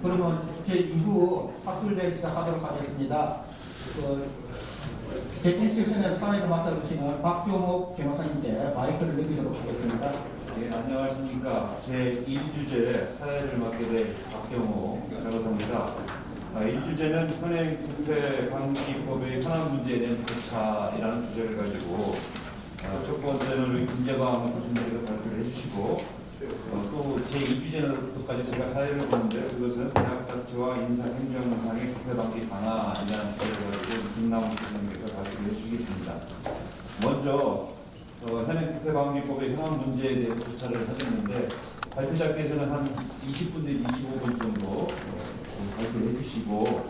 그러면 제2부 학술대회 시작하도록 하겠습니다. 재팬 사회를 맡아주시는 박종옥 변호사님께 마이크를 넘기도록 하겠습니다. 네, 안녕하십니까. 제1주제 사회를 맡게 될 박경호 변호사입니다. 1주제는 현행 부패방지법의 현안 문제에 대한 조차이라는 주제를 가지고 첫 번째는 우리 김재광 교수님께서 발표를 해주시고 또 제2주제는까지 제가 사회를 보는데 그것은 대학 자체와 인사행정상의 부패방지 방안이라는 주제를 가지고 김남훈 교수님께서 발표를 해주시겠습니다. 먼저 현행 부패방지법의 현안 문제에 대해 조차를 하셨는데 발표자께서는 한 20분 내지 25분 정도 발표를 해주시고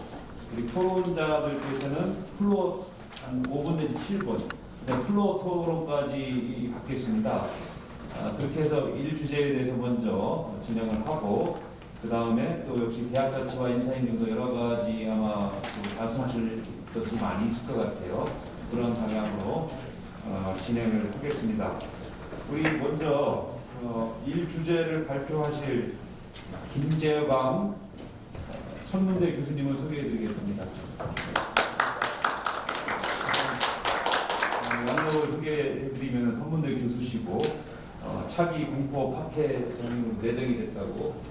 우리 토론자들께서는 플로어 한 5분 내지 7분 플로어 토론까지 받겠습니다. 그렇게 해서 1주제에 대해서 먼저 진행을 하고 그 다음에 또 역시 대학 자체와 인사행정도 여러 가지 아마 말씀하실 것이 많이 있을 것 같아요. 그런 방향으로 진행을 하겠습니다. 우리 먼저 1주제를 발표하실 김재광 선문대 교수님을 소개해드리겠습니다. 양력을 소개해드리면 선문대 교수시고 차기 공포 박해전으로 내정이 됐다고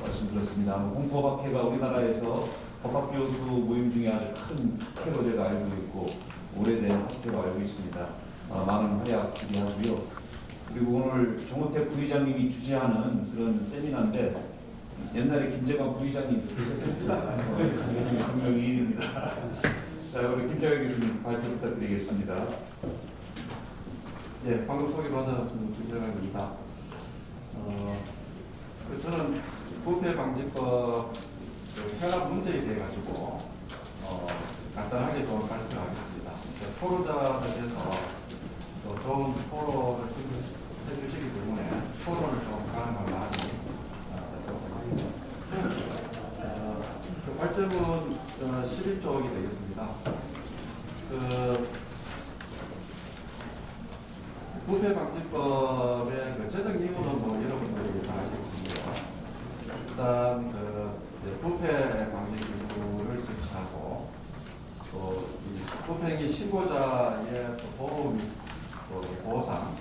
말씀드렸습니다. 공포 박해가 우리나라에서 법학교수 모임 중에 아주 큰 학회로 제가 알고 있고 오래된 학회로 알고 있습니다. 많은 활약 기대하고요. 그리고 오늘 정호택 부의장님이 주재하는 그런 세미나인데 옛날에 김재광 부의장님 계셨습니다. 분명히입니다. 자, 우리 김재광 교수님 발표 부탁드리겠습니다. 예, 방금 소개받은 김재광입니다. 저는 부패방지법 현안 문제에 대해 가지고 간단하게 좀 발표하겠습니다. 토론자들께서 좋은 토론을 해주시기 때문에 토론을 좀 가능한 많이 발제문 11쪽이 되겠습니다. 부패방지법의 제정 이유는 여러분들이 다 아시겠습니다. 일단 부패 방지 기구를 설치하고 또 이 부패행위 신고자의 보호 및 보상,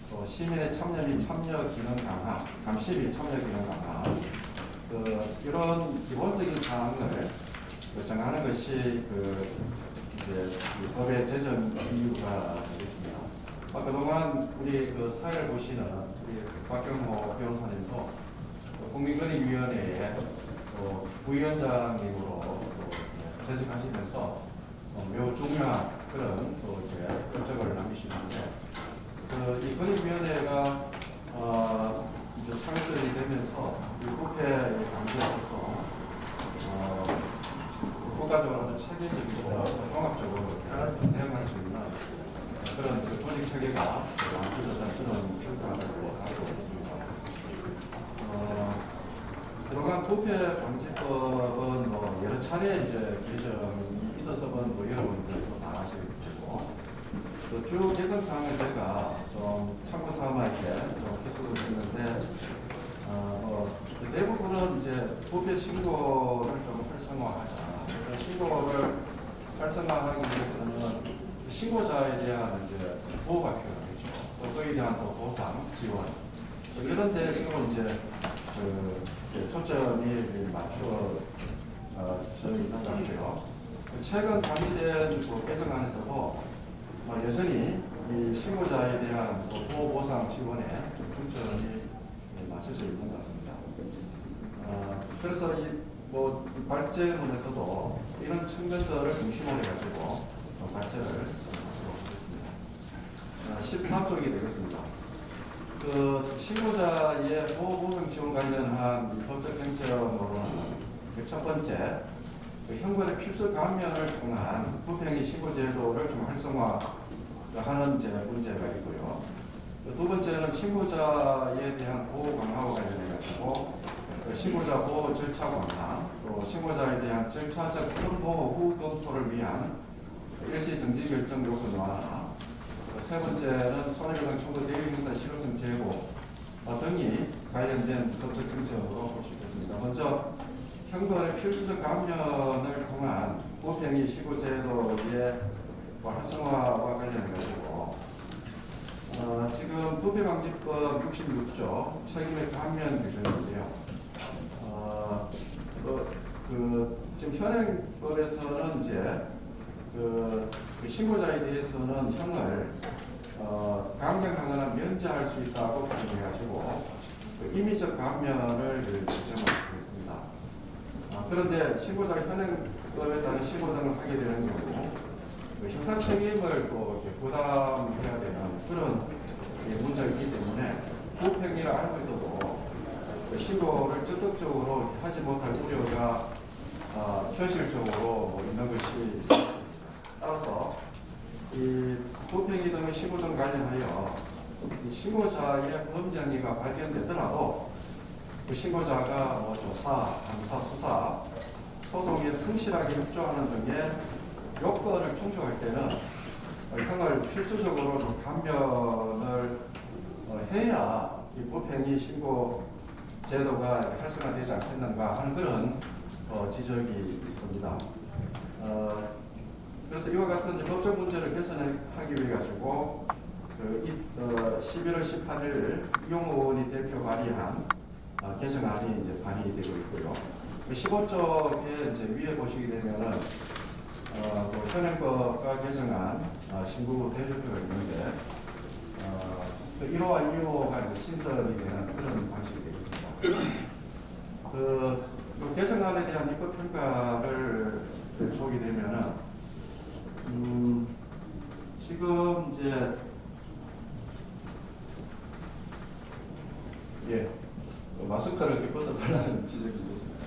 또 시민의 참여 및 참여 기능 강화, 감시 및 참여 기능 강화 이런 기본적인 사항을 정하는 것이 이 법의 제정 이유가 되겠습니다. 그동안 우리 사회를 보시는 우리 박경호 변호사님도 국민권익위원회에 부위원장님으로 재직하시면서 매우 중요한 그런 업적을 남기시는데 이 권익위원회가 이제 창설이 되면서 이 부패 방지에서 국가적으로 아주 체계적이고 종합적으로 대응할 수 있는 그런 조직 체계가 만들어졌다는 그런 평가를 하고 있습니다. 그동안 부패 방지법은 여러 차례 이제 개정이 있어서는 여러분들도 다 아시겠고 또 주 개정 사항을 제가 좀 참고 삼아 이렇게 좀 해석을 했는데 대부분은 이제 부패 신고를 좀 활성화하자. 신고를 활성화하기 위해서는 신고자에 대한 이제 보호가 필요하겠죠. 또 그에 대한 또 보상, 지원 이런 데 이제 초점이 맞춰져 있는 것 같고요. 최근 발의된 개정안에서도 여전히 이 신고자에 대한 보호, 보상, 지원에 중점이 맞춰져 있는 것 같습니다. 그래서 이 발제문에서도 이런 측면들을 중심으로 해가지고 발제를 하겠습니다. 14쪽이 되겠습니다. 신고자의 보호보상 지원 관련한 법적 쟁점으로는 첫 번째, 형벌의 필수 감면을 통한 부패행위 신고 제도를 좀 활성화하는 문제가 있고요. 두 번째는 신고자에 대한 보호 강화와 관련해가지고 신고자 보호 절차 강화, 또 신고자에 대한 절차적 선보호 후 검토를 위한 일시 정지 결정 요건 완화, 세 번째는 손해배상 청구 대리 행사 실효성 제고 등이 관련된 법적 쟁점으로 볼 수 있겠습니다. 먼저 형벌의 필수적 감면을 통한 부평이 시고제도의 활성화와 관련해 가지고 지금 부패방지법 66조 책임의 감면 규정인데요. 지금 현행법에서는 이제 그 신고자에 대해서는 형을 감경하거나 면제할 수 있다고 규정해가지고 임의적 감면을 규정하고 있습니다. 그런데 신고자가 현행법에 따른 신고 등을 하게 되는 경우 형사 책임을 또 이렇게 부담해야 되는 그런 문제가 있기 때문에 부평이라 알고 있어도 신고를 적극적으로 하지 못할 우려가 현실적으로 있는 것이 있습니다. 따라서 이 부평이 등의 신고 등 관련하여 신고자의 범죄 행위가 발견되더라도 그 신고자가 조사, 감사, 수사, 소송에 성실하게 협조하는 등의 요건을 충족할 때는 형을 필수적으로 좀 감면을 해야 이 부평이 신고 제도가 활성화되지 않겠는가 하는 그런 지적이 있습니다. 그래서 이와 같은 법적 문제를 개선하기 위해 가지고 11월 18일 이용호 의원이 대표 발의한 개정안이 이제 발의되고 있고요. 15쪽에 이제 위에 보시게 되면은 현행법과 개정안 신구 대조표가 있는데 1호와 2호가 신설이 되는 그런 방식이 되겠습니다. 그 개정안에 대한 입법 평가를 보게 되면은 지금 이제 마스크를 이렇게 벗어달라는 지적이 있었습니다.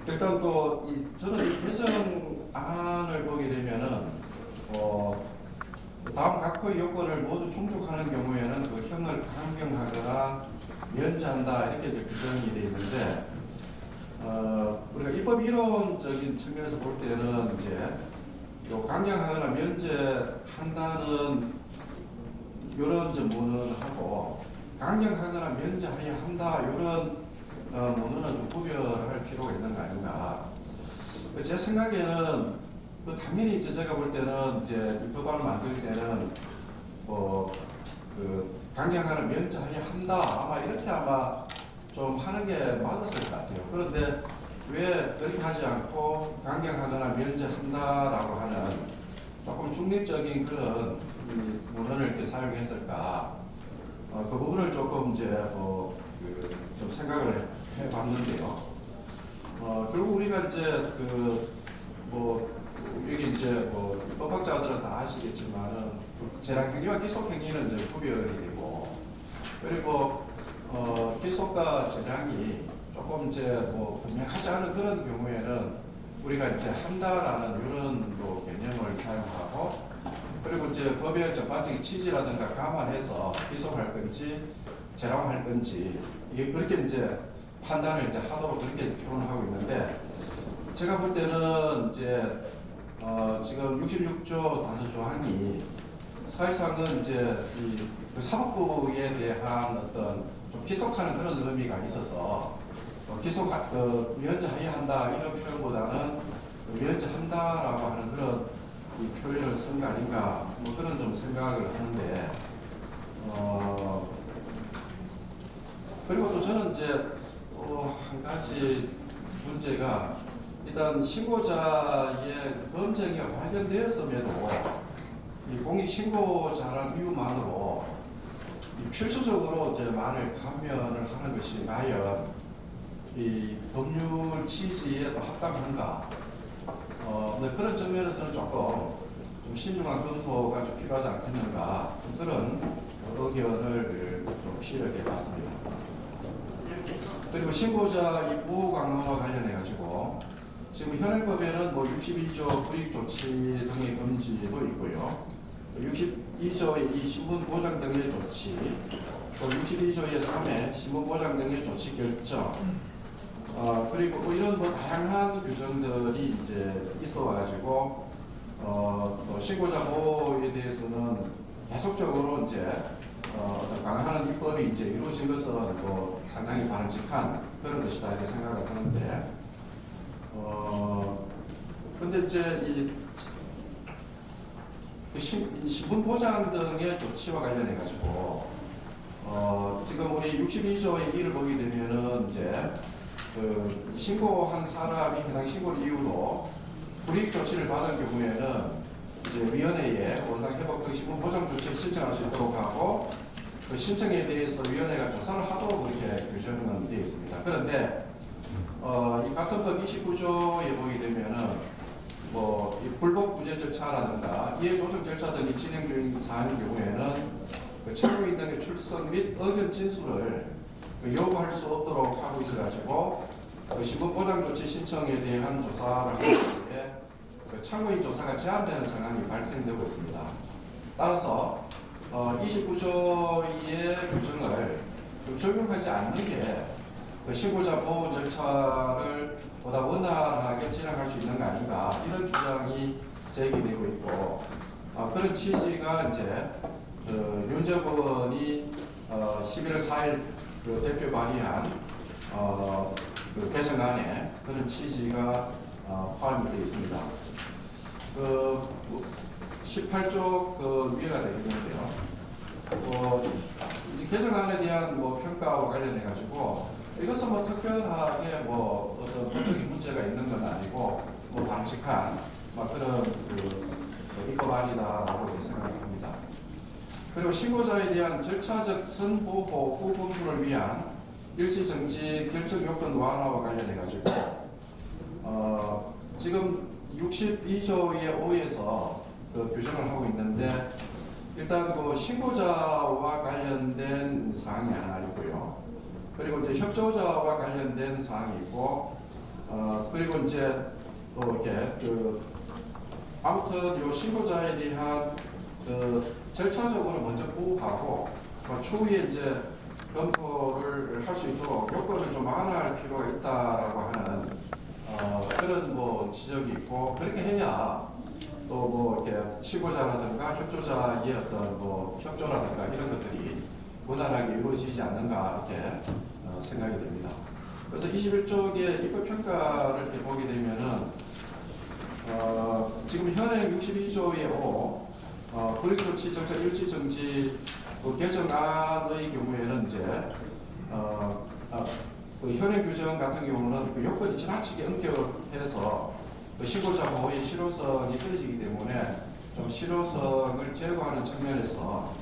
일단 또 저는 이 개정안을 보게 되면은 다음 각호의 요건을 모두 충족하는 경우에는 그 형을 감경하거나 면제한다 이렇게 이제 규정이 되어 있는데 우리가 입법 이론적인 측면에서 볼 때는 이제 요 감경하거나 면제한다는 이런 문은 하고 강경하거나 면제하여야 한다 이런 문헌은 좀 구별할 필요가 있는 거 아닌가. 제 생각에는 당연히 이제 제가 볼 때는 이제 입법안을 만들 때는 강경하거나 면제하여야 한다 아마 이렇게 아마 좀 하는 게 맞았을 것 같아요. 그런데 왜 그렇게 하지 않고 강경하거나 면제한다라고 하는 조금 중립적인 그런 문헌을 이렇게 사용했을까? 그 부분을 조금 이제 좀 생각을 해봤는데요. 결국 우리가 이제 여기 이제 법학자들은 다 아시겠지만은 재량행위와 기속행위는 이제 구별이 되고 그리고 기속과 재량이 조금 이제 분명하지 않은 그런 경우에는 우리가 이제 한다라는 이런 개념을 사용하고 그리고 이제 법의 전반적인 취지라든가 감안해서 기소할 건지 재량할 건지 이게 그렇게 이제 판단을 이제 하도록 그렇게 표현하고 있는데 제가 볼 때는 이제 지금 66조 단서 조항이 사실상은 이제 그 사법부에 대한 어떤 좀 기속하는 그런 의미가 있어서 면제해야 한다 이런 표현보다는 면제한다라고 하는 그런 이 표현을 쓴 거 아닌가 그런 좀 생각을 하는데 그리고 또 저는 이제 한 가지 문제가 일단 신고자의 범죄가 발견되었음에도 이 공익신고자라는 이유만으로 필수적으로 이제 말을 감면을 하는 것이 과연 이 법률 취지에 또 합당한가? 그런 측면에서는 조금 좀 신중한 검토가 좀 필요하지 않겠는가? 그런 의견을 좀 필요하게 봤습니다. 그리고 신고자 이 보호 강화와 관련해가지고 지금 현행법에는 62조 불이익조치 등의 금지도 있고요. 62조의 이 신분보장 등의 조치, 또 62조의 3의 신분보장 등의 조치 결정, 그리고 이런 다양한 규정들이 이제 있어가지고 또 신고자 보호에 대해서는 계속적으로 이제 어떤 강화하는 입법이 이제 이루어진 것은 뭐 상당히 바람직한 그런 것이다 이렇게 생각을 하는데, 근데 이제 이 신분 보장 등의 조치와 관련해 가지고 지금 우리 62조의 1을 보게 되면은 이제 그 신고한 사람이 해당 신고를 이유로 불이익 조치를 받은 경우에는 이제 위원회에 원상 회복 등 신분 보장 조치를 신청할 수 있도록 하고, 그 신청에 대해서 위원회가 조사를 하도록 이렇게 규정은 되어 있습니다. 그런데 이 같은 법 29조에 보게 되면은 이 불법 구제 절차라든가 이해 조정 절차 등이 진행 중인 사안의 경우에는 그 참고인 등의 출석 및 의견 진술을 요구할 수 없도록 하고 있어가지고 그 신분 보장 조치 신청에 대한 조사를 하기 때문에 그 참고인 조사가 제한되는 상황이 발생되고 있습니다. 따라서 29조의 규정을 적용하지 않는 게 그 신고자 보호 절차를 보다 원활하게 진행할 수 있는 거 아닌가, 이런 주장이 제기되고 있고, 그런 취지가 이제 윤재건이 11월 4일 그 대표 발의한 그 개정안에 그런 취지가 포함이 되어 있습니다. 그 18조 그 위가 되겠는데요. 이 개정안에 대한 평가와 관련해 가지고 이것은 특별하게 어떤 법적인 문제가 있는 건 아니고 바람직한 그런 입법안이다라고 생각합니다. 그리고 신고자에 대한 절차적 선보호 후 검토를 위한 일시정지 결정 요건 완화와 관련해 가지고 지금 62조의 5에서 그 규정을 하고 있는데, 일단 그 신고자와 관련된 사항이 하나 있고요. 그리고 이제 협조자와 관련된 사항이 있고, 그리고 이제 또 이렇게 아무튼 요 신고자에 대한 절차적으로 먼저 보호하고 추후에 이제 검토를 할 수 있도록 요건을 좀 완화할 필요가 있다라고 하는 그런 지적이 있고, 그렇게 해야 또 이렇게 신고자라든가 협조자의 어떤 협조라든가 이런 것들이 무난하게 이루어지지 않는가 이렇게 생각이 됩니다. 그래서 21쪽의 입법평가를 이렇게 보게 되면은 지금 현행 62조의 5 불이익조치 절차 일시정지 개정안의 경우에는 이제 그 현행 규정 같은 경우는 그 요건이 지나치게 엄격해서 그 신고자 보호의 실효성이 떨어지기 때문에 좀 실효성을 제거하는 측면에서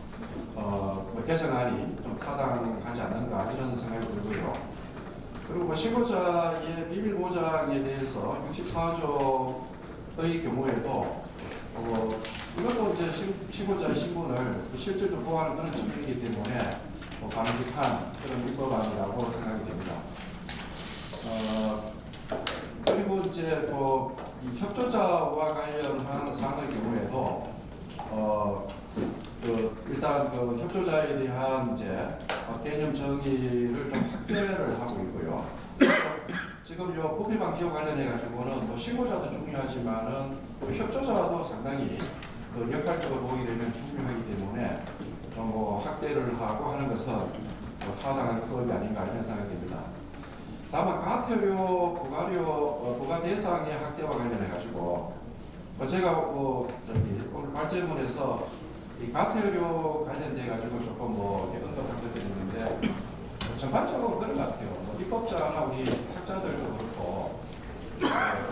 개정안이 좀 타당하지 않는가 이런 생각이 들고요. 그리고 신고자의 비밀 보장에 대해서 64조의 경우에도 이것도 이제 신고자의 신분을 실질적으로 보호하는 그런 측면이기 때문에 바람직한 그런 입법안이라고 생각이 됩니다. 그리고 이제 이 협조자와 관련한 사항의 경우에도 일단 그 협조자에 대한 이제 개념 정의를 좀 확대를 하고 있고요. 지금 요 부패 방지와 관련해 가지고는 신고자도 중요하지만은 협조자도 상당히 역할적으로 보게 되면 중요하기 때문에 좀 확대를 하고 하는 것은 타당한 법이 아닌가 이런 생각이 듭니다. 다만 가태료 부가 대상의 확대와 관련해 가지고 제가 오늘 발제문에서 이 가태료 관련돼 가지고 조금 언급할 것들이 있는데 전반적으로 그런 것 같아요. 입법자나 우리 학자들도 그렇고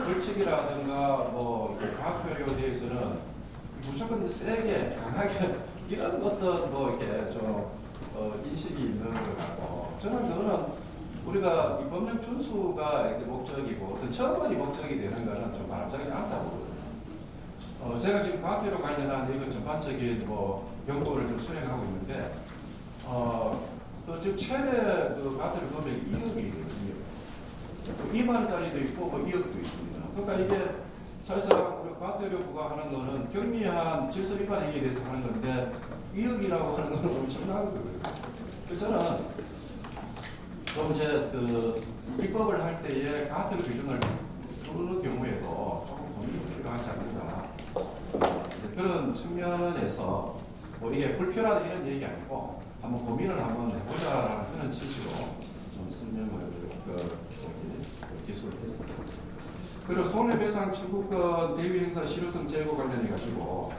벌칙이라든가 가태료에 대해서는 무조건 세게 강하게 이런 어떤 이렇게 좀 인식이 있는 것 같고, 저는 그거는 우리가 이 법령 준수가 목적이고 어떤 처벌이 목적이 되는 것은 좀 바람직하지 않다고 보거든요. 제가 지금 가태료 관련한 이런 전반적인 연구를 좀 수행하고 있는데, 지금 최대 가태료 금액이 2억이거든요. 2만 원짜리도 있고 2억도 있습니다. 그러니까 이게 사실상 우리 가태료 부과하는 거는 경미한 질서 위반 행위에 대해서 하는 건데 2억이라고 하는 건 엄청난 거거든요. 그래서 저는 좀 이제 입법을 할 때에 가태료 규정을 두는 경우에도 조금 고민이 필요하지 않는가, 그런 측면에서 뭐 이게 불필요하다 이런 얘기 아니고 한번 고민을 한번 해보자라는 그런 취지로 좀 설명을 기술을 했습니다. 그리고 손해배상 청구권 대위 행사 실효성 제고 관련해 가지고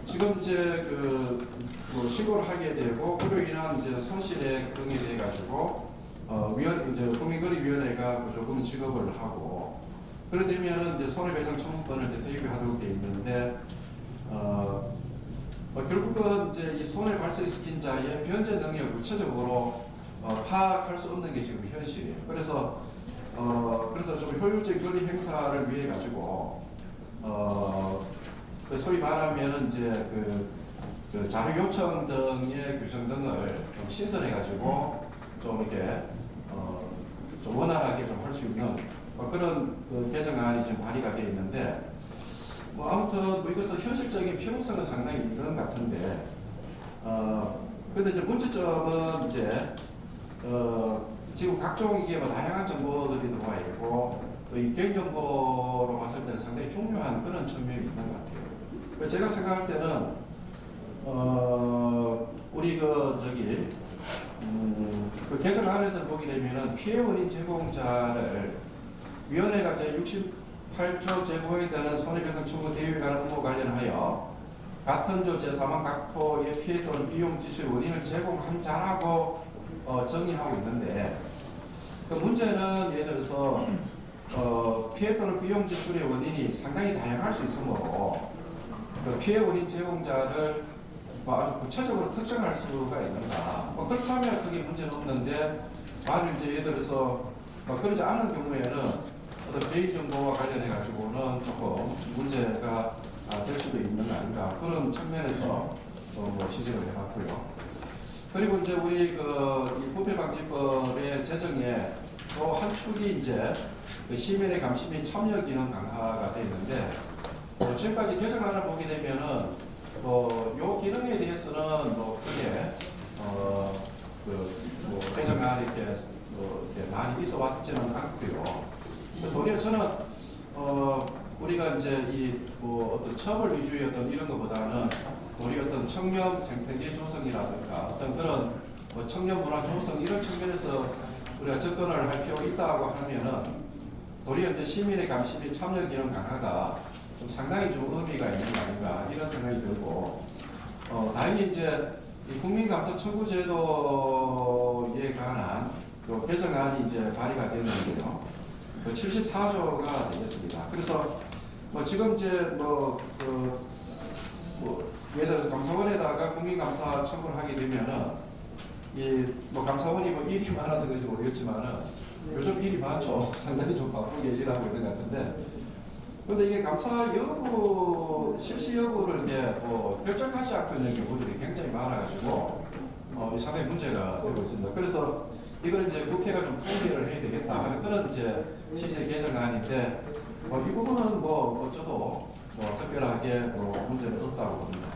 지금 이제 뭐 신고를 하게 되고 그로 인한 이제 손실액 등에 대해 가지고 이제 국민권익위원회가 조금 지급을 하고 그래 되면은 이제 손해배상 청구권을 이제 대위하도록 되어 있는데 결국은 이제 이 손해 발생시킨 자의 변제 능력을 구체적으로 파악할 수 없는 게 지금 현실이에요. 그래서 좀 효율적인 권리 행사를 위해 가지고 소위 말하면 이제 그 자료 요청 등의 규정 등을 좀 신설해 가지고 좀 이렇게 좀 원활하게 좀 할 수 있는 그런 개정안이 지금 발의가 되어 있는데 뭐 아무튼 뭐 이것은 현실적인 필요성은 상당히 있는 것 같은데 근데 이제 문제점은 이제 지금 각종 이게 뭐 다양한 정보들이 들어와 있고 또 이 개인정보로 봤을 때는 상당히 중요한 그런 측면이 있는 것 같아요. 그래서 제가 생각할 때는 우리 그 개정안에서 보게 되면은 피해 원인 제공자를 위원회가 제68조 제보에 대한 손해배상 청구 대위에 관한 업무 관련하여 같은 조 제4만 각호의 피해 또는 비용 지출 원인을 제공한 자라고 정의하고 있는데 그 문제는 예를 들어서 피해 또는 비용 지출의 원인이 상당히 다양할 수 있으므로 그 피해 원인 제공자를 아주 구체적으로 특정할 수가 있는가? 그렇다면 크게 문제는 없는데 만일 이제 예를 들어서 그러지 않은 경우에는 어떤 개인정보와 관련해 가지고는 조금 문제가 될 수도 있는 거 아닌가 그런 측면에서 뭐 취재를 해봤고요. 그리고 이제 우리 이 부패방지법의 제정에 또 한 축이 이제 그 시민의 감시 및 참여 기능 강화가 되어 있는데 지금까지 개정안을 보게 되면은 요 기능에 대해서는 뭐 크게 뭐 개정안이 이렇게 많이 있어 왔지는 않고요. 도리어 저는 우리가 이제 뭐 어떤 처벌 위주의 어떤 이런 것보다는 우리 어떤 청렴 생태계 조성이라든가 어떤 그런 뭐 청렴 문화 조성 이런 측면에서 우리가 접근을 할 필요가 있다고 하면은 도리어 이제 시민의 감시 및 참여 기능 강화가 좀 상당히 좀 의미가 있는 거 아닌가 이런 생각이 들고 다행히 이제 이 국민감사 청구 제도에 관한 그 개정안이 이제 발의가 됐는데요. 74조가 되겠습니다. 그래서 뭐 지금 이제 예를 들어서 감사원에다가 국민감사 청구를 하게 되면은 뭐 감사원이 뭐 일이 많아서 그런지 모르겠지만은 요즘 일이 많죠. 상당히 좀 바쁘게 일하고 있는 것 같은데. 근데 이게 감사 여부, 실시 여부를 이렇게 뭐 결정하지 않고 있는 경우들이 굉장히 많아가지고 상당히 문제가 되고 있습니다. 그래서 이걸 이제 국회가 좀 통계를 해야 되겠다 하는 그런 이제 취지의 개정안인데 이 부분은 뭐 저도 특별하게 문제는 없다고 봅니다.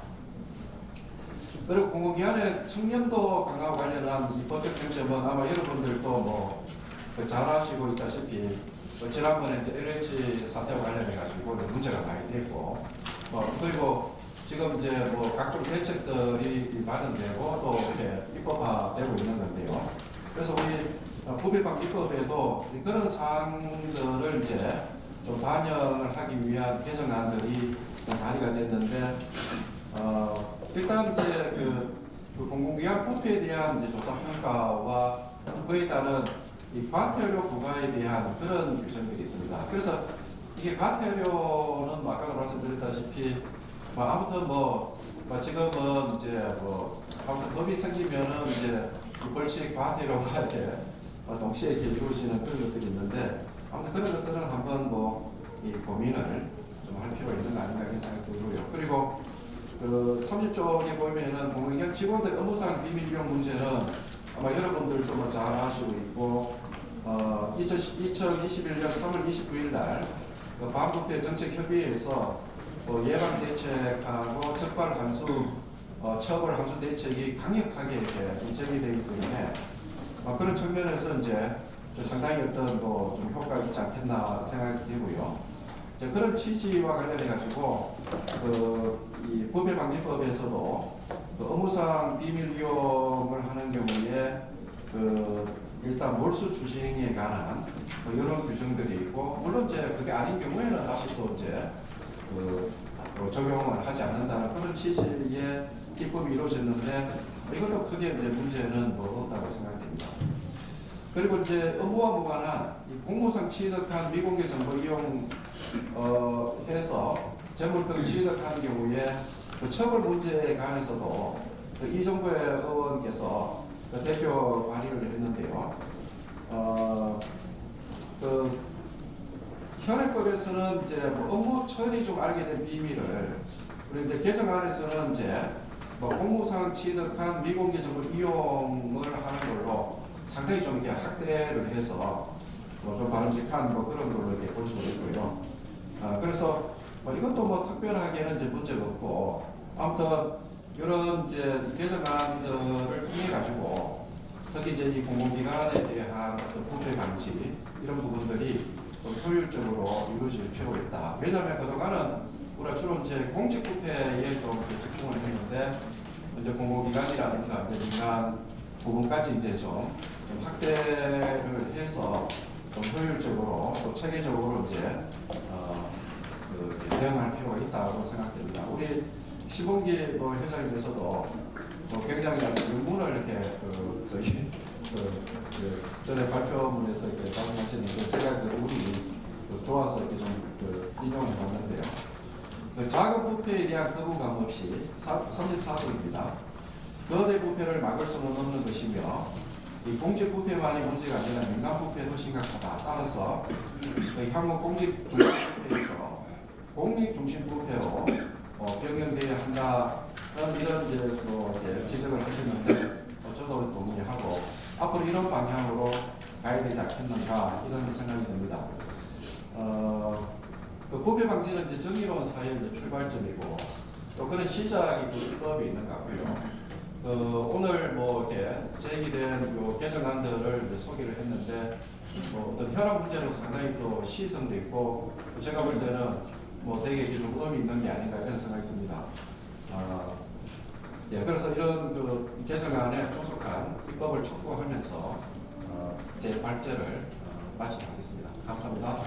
그리고 공공기관의 청렴도 강화 관련한 이 법적 쟁점은 아마 여러분들도 잘 아시고 있다시피 지난번에 LH 사태와 관련해 가지고 문제가 많이 됐고 그리고 지금 이제 각종 대책들이 마련되고 또 이렇게 입법화되고 있는 건데요. 그래서 우리 부패방지법에도 그런 사항들을 이제 좀 반영을 하기 위한 개정안들이 발의가 됐는데 일단 이제 그 공공기관 부패에 대한 이제 조사 평가와 그에 따른 이 과태료 부과에 대한 그런 규정들이 있습니다. 그래서 이게 과태료는 아까 말씀드렸다시피 아무튼 지금은 이제 아무튼 법이 생기면은 이제 벌칙 과태료가 이렇게 동시에 이렇게 이루어지는 그런 것들이 있는데 아무튼 그런 것들은 한번 이 고민을 좀 할 필요가 있는 거 아닌가 이런 생각이 들고요. 그리고 30쪽에 보면은 공공기관 직원들 업무상 비밀 이용 문제는 아마 여러분들도 잘 아시고 있고 2021년 3월 29일 날 반부패 정책협의회에서 예방 대책하고 적발 함수 처벌 함수 대책이 강력하게 이렇게 제기되기 때문에 그런 측면에서 이제 상당히 어떤 좀 효과가 있지 않겠나 생각이 되고요. 그런 취지와 관련해 가지고 이 부패방지법에서도 그 업무상 비밀 이용을 하는 경우에 일단 몰수 추징에 관한 이런 규정들이 있고, 물론 이제 그게 아닌 경우에는 다시 또 이제 적용을 하지 않는다는 그런 취지의 입법이 이루어졌는데, 이것도 크게 이제 문제는 없다고 생각됩니다. 그리고 이제 업무와 무관한 이 공무상 취득한 미공개 정보 이용 해서 재물 등 취득하는 경우에 그 처벌 문제에 관해서도 이정배 의원께서 대표 발의를 했는데요. 현행법에서는 이제 뭐 업무 처리 중 알게 된 비밀을, 그리고 이제 개정안에서는 이제 뭐 공무상 취득한 미공개 정보를 이용을 하는 걸로 상당히 좀 이렇게 확대를 해서 좀 바람직한 그런 걸로 이렇게 볼 수가 있고요. 그래서 이것도 뭐 특별하게는 이제 문제가 없고, 아무튼 이런 이제 개정안들을 통해 가지고 특히 이제 이 공공기관에 대한 어떤 부패 방지 이런 부분들이 좀 효율적으로 이루어질 필요가 있다. 왜냐하면 그동안은 우리가 주로 이제 공직 부패에 좀 집중을 했는데, 이제 공공기관이라든가 민간 부분까지 이제 좀 확대를 해서 좀 효율적으로 또 체계적으로 이제 대응할 필요가 있다고 생각됩니다. 우리 시봉기 회장님께서도 굉장히 의문을 이렇게 전에 발표문에서 이렇게 말씀하셨는데, 제가 우리 좋아서 이렇게 좀 인용을 해봤는데요. 작은 부패에 대한 거부감 없이 34석입니다. 거대 부패를 막을 수는 없는 것이며, 이 공직 부패만이 문제가 아니라 민간 부패도 심각하다. 따라서 향후 공직 중심 부패에서 공익 중심 부패로 변경되어야 한다. 이런 이제 지적을 하셨는데, 저도 동의하고 앞으로 이런 방향으로 가야 되지 않겠는가 이런 생각이 듭니다. 부패 방지는 이제 정의로운 사회의 이제 출발점이고, 또 그런 시작이 입법에 있는 것 같고요. 오늘 이렇게 제기된 요 개정안들을 이제 소개를 했는데, 어떤 현안 문제로 상당히 또 시성도 있고, 제가 볼 때는 되게 좀 의미 있는 게 아닌가 이런 생각이 듭니다. 그래서 이런 개정안에 조속한 입법을 촉구하면서 제 발제를 마치도록 하겠습니다. 감사합니다.